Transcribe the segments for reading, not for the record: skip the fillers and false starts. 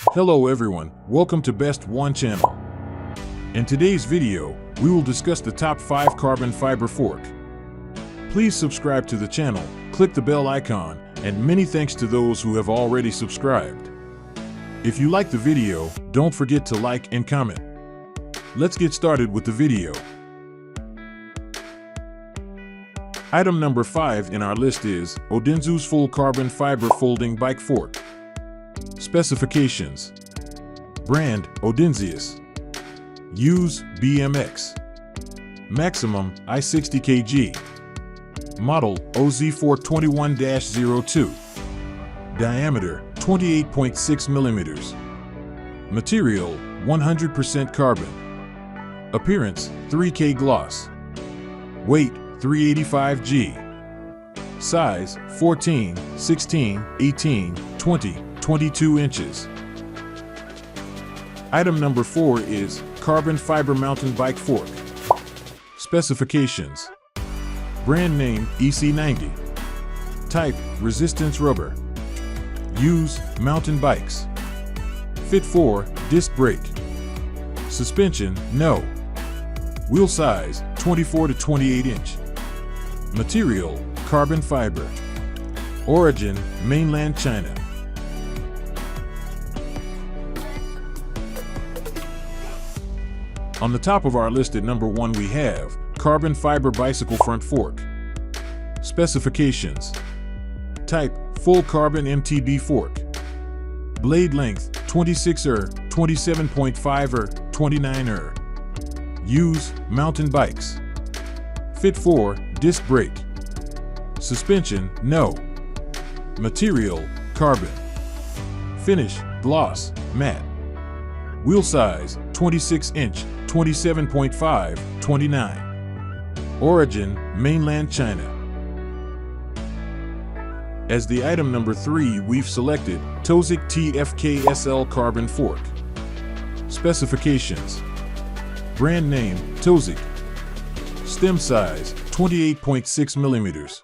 Hello everyone, welcome to Best One channel. In today's video, we will discuss the top 5 carbon fiber fork. Please subscribe to the channel, click the bell icon, and many thanks to those who have already subscribed. If you like the video, don't forget to like and comment. Let's get started with the video. Item number 5 in our list is Odenzu's full carbon fiber folding bike fork. Specifications: brand Odenzius, use BMX, maximum I60 kg, model OZ421-02, diameter 28.6 millimeters, material 100% carbon, appearance 3K gloss, weight 385 g, size 14, 16, 18, 20, 22 inches. Item number 4 is carbon fiber mountain bike fork. Specifications: brand name EC90, type resistance rubber, use mountain bikes, fit for disc brake, suspension no, wheel size 24 to 28 inch, material carbon fiber, origin mainland China. On the top of our list at number 1 we have carbon fiber bicycle front fork. Specifications: type full carbon MTB fork, blade length 26 27.5 29 use mountain bikes, fit for disc brake, suspension no, material carbon, finish gloss matte, wheel size 26 inch 27.5 29, origin mainland China. As the item number 3 we've selected Tozik TFK-SL carbon fork. Specifications: brand name Tozik, stem size 28.6 millimeters,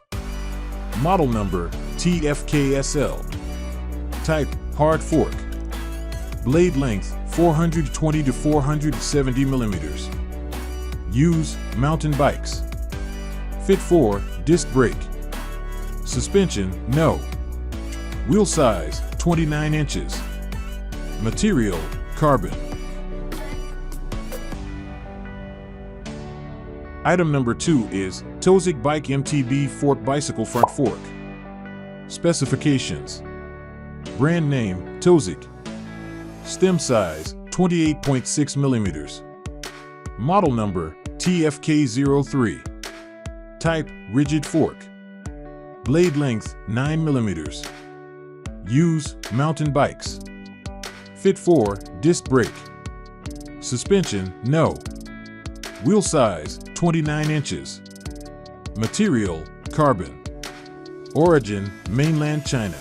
model number TFK-SL, type hard fork, blade length 420 to 470 millimeters, use mountain bikes, fit for disc brake, suspension no, wheel size 29 inches, material carbon. Item number 2 is Tozik Bike MTB Fork Bicycle Front Fork. Specifications: brand name Tozik, stem size 28.6 millimeters, model number TFK-03, type rigid fork, blade length 9 millimeters, use mountain bikes, fit for disc brake, suspension no, wheel size 29 inches, material carbon, origin mainland China.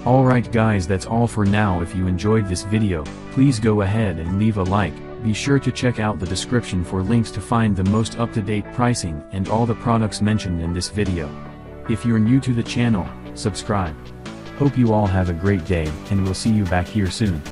Alright guys, that's all for now. If you enjoyed this video, please go ahead and leave a like. Be sure to check out the description for links to find the most up-to-date pricing and all the products mentioned in this video. If you're new to the channel, subscribe. Hope you all have a great day, and we'll see you back here soon.